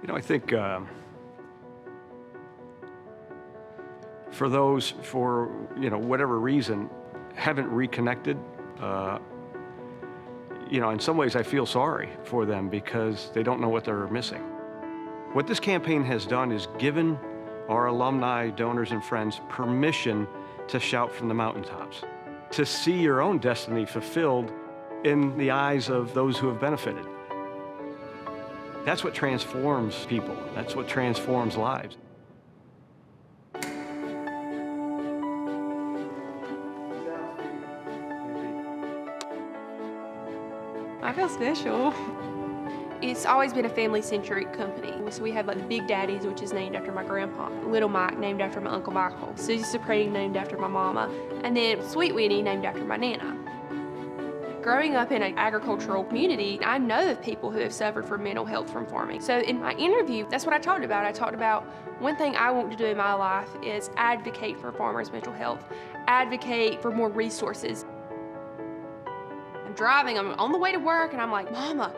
I think for those, for whatever reason, haven't reconnected, in some ways I feel sorry for them because they don't know what they're missing. What this campaign has done is given our alumni, donors, and friends permission to shout from the mountaintops, to see your own destiny fulfilled in the eyes of those who have benefited. That's what transforms people. That's what transforms lives. I feel special. It's always been a family-centric company. So we have like the Big Daddies, which is named after my grandpa. Little Mike, named after my Uncle Michael. Susie Supreme, named after my mama. And then Sweet Winnie, named after my Nana. Growing up in an agricultural community, I know of people who have suffered from mental health from farming. So in my interview, that's what I talked about. I talked about one thing I want to do in my life is advocate for farmers' mental health, advocate for more resources. I'm driving, I'm on the way to work, and I'm like, Mama,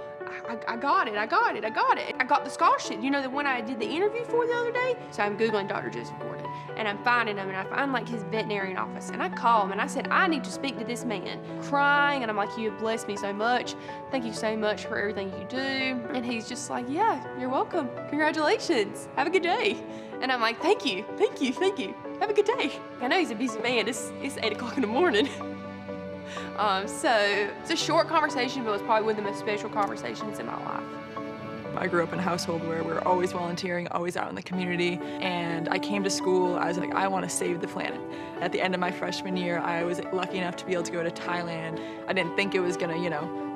I got it. I got the scholarship, the one I did the interview for the other day. So I'm Googling Dr. Joseph Gordon, and I'm finding him, and I find like his veterinarian office, and I call him, and I said, I need to speak to this man, crying, and I'm like, you have blessed me so much. Thank you so much for everything you do. And he's just like, yeah, you're welcome. Congratulations. Have a good day. And I'm like, thank you. Have a good day. I know he's a busy man. It's 8 o'clock in the morning. So it's a short conversation, but it was probably one of the most special conversations in my life. I grew up in a household where we were always volunteering, always out in the community, and I came to school, I was like, I want to save the planet. At the end of my freshman year, I was lucky enough to be able to go to Thailand. I didn't think it was gonna,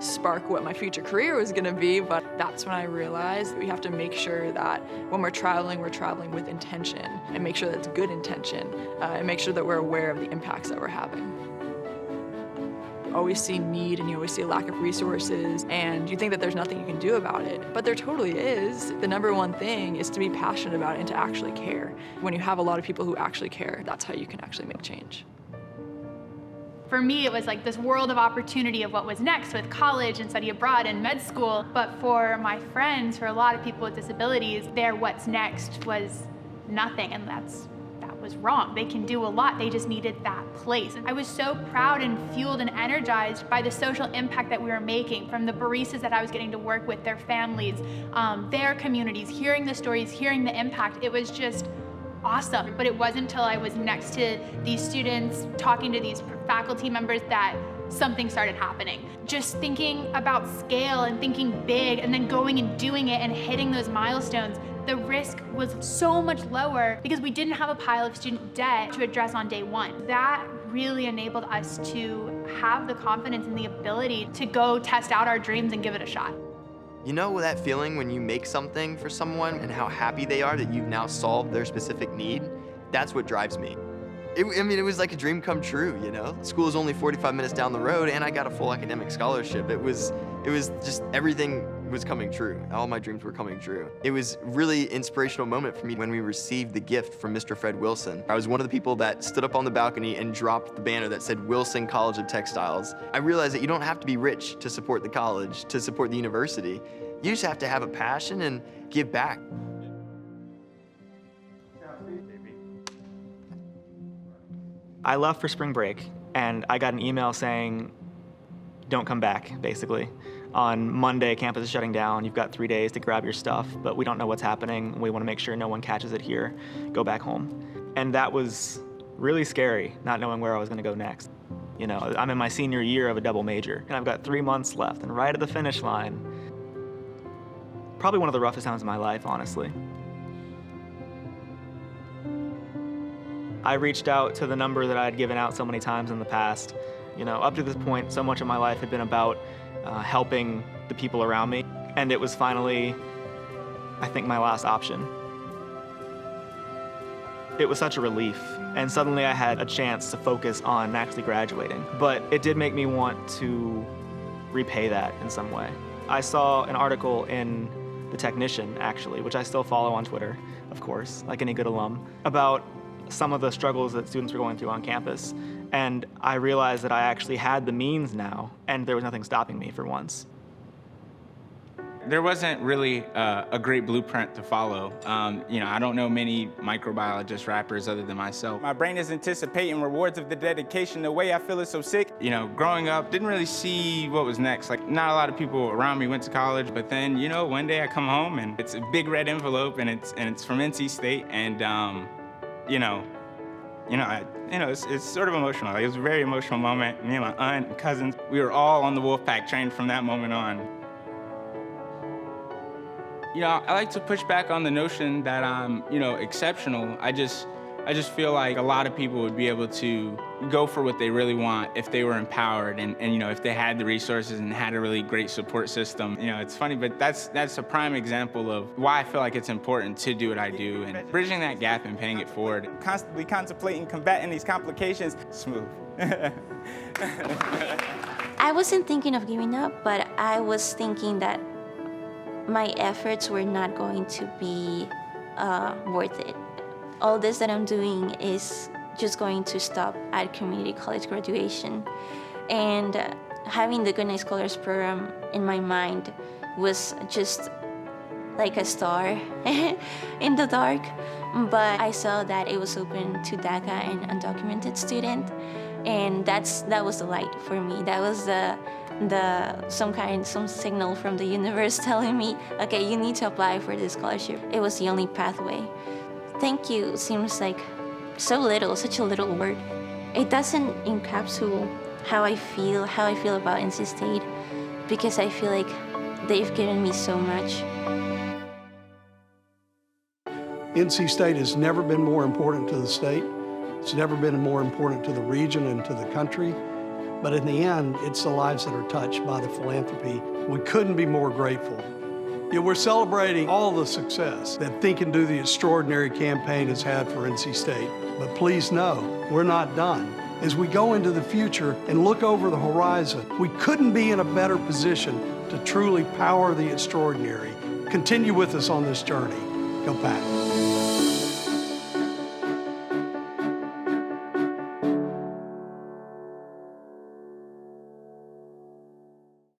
spark what my future career was gonna be, but that's when I realized we have to make sure that when we're traveling with intention, and make sure that it's good intention, and make sure that we're aware of the impacts that we're having. Always see need and you always see a lack of resources and you think that there's nothing you can do about it, but there totally is. The number one thing is to be passionate about it and to actually care. When you have a lot of people who actually care, that's how you can actually make change. For me, it was like this world of opportunity of what was next with college and study abroad and med school. But for my friends, for a lot of people with disabilities, their what's next was nothing, and that was wrong. They can do a lot, they just needed that place. I was so proud and fueled and energized by the social impact that we were making, from the baristas that I was getting to work with, their families, their communities, hearing the stories, hearing the impact. It was just awesome. But it wasn't until I was next to these students, talking to these faculty members, that something started happening. Just thinking about scale and thinking big and then going and doing it and hitting those milestones, the risk was so much lower because we didn't have a pile of student debt to address on day one. That really enabled us to have the confidence and the ability to go test out our dreams and give it a shot. You know that feeling when you make something for someone and how happy they are that you've now solved their specific need? That's what drives me. It was like a dream come true, School is only 45 minutes down the road and I got a full academic scholarship. It was just everything was coming true. All my dreams were coming true. It was a really inspirational moment for me when we received the gift from Mr. Fred Wilson. I was one of the people that stood up on the balcony and dropped the banner that said Wilson College of Textiles. I realized that you don't have to be rich to support the college, to support the university. You just have to have a passion and give back. I left for spring break, and I got an email saying, don't come back, basically. On Monday, campus is shutting down. You've got 3 days to grab your stuff, but we don't know what's happening. We want to make sure no one catches it here. Go back home. And that was really scary, not knowing where I was going to go next. I'm in my senior year of a double major, and I've got 3 months left, and right at the finish line, probably one of the roughest times of my life, honestly. I reached out to the number that I had given out so many times in the past. Up to this point, so much of my life had been about helping the people around me, and it was finally, I think, my last option. It was such a relief, and suddenly I had a chance to focus on actually graduating. But it did make me want to repay that in some way. I saw an article in The Technician, actually, which I still follow on Twitter, of course, like any good alum, about some of the struggles that students were going through on campus. And I realized that I actually had the means now, and there was nothing stopping me for once. There wasn't really a great blueprint to follow. I don't know many microbiologist rappers other than myself. My brain is anticipating rewards of the dedication. The way I feel is so sick. Growing up, didn't really see what was next. Like, not a lot of people around me went to college, but then, one day I come home and it's a big red envelope and it's from NC State, and it's sort of emotional. It was a very emotional moment. Me and my aunt and cousins, we were all on the Wolfpack train from that moment on. I like to push back on the notion that I'm, exceptional. I just feel like a lot of people would be able to go for what they really want if they were empowered and if they had the resources and had a really great support system. It's funny, but that's a prime example of why I feel like it's important to do what I do and bridging that gap and paying it forward. Constantly contemplating, combating these complications. Smooth. I wasn't thinking of giving up, but I was thinking that my efforts were not going to be worth it. All this that I'm doing is just going to stop at community college graduation. And having the Goodnight Scholars program in my mind was just like a star in the dark. But I saw that it was open to DACA and undocumented student, and that was the light for me. That was some signal from the universe telling me, okay, you need to apply for this scholarship. It was the only pathway. Thank you seems like so little, such a little word. It doesn't encapsulate how I feel about NC State, because I feel like they've given me so much. NC State has never been more important to the state. It's never been more important to the region and to the country. But in the end, it's the lives that are touched by the philanthropy. We couldn't be more grateful. We're celebrating all the success that Think and Do the Extraordinary campaign has had for NC State. But please know, we're not done. As we go into the future and look over the horizon, we couldn't be in a better position to truly power the extraordinary. Continue with us on this journey. Go Pack.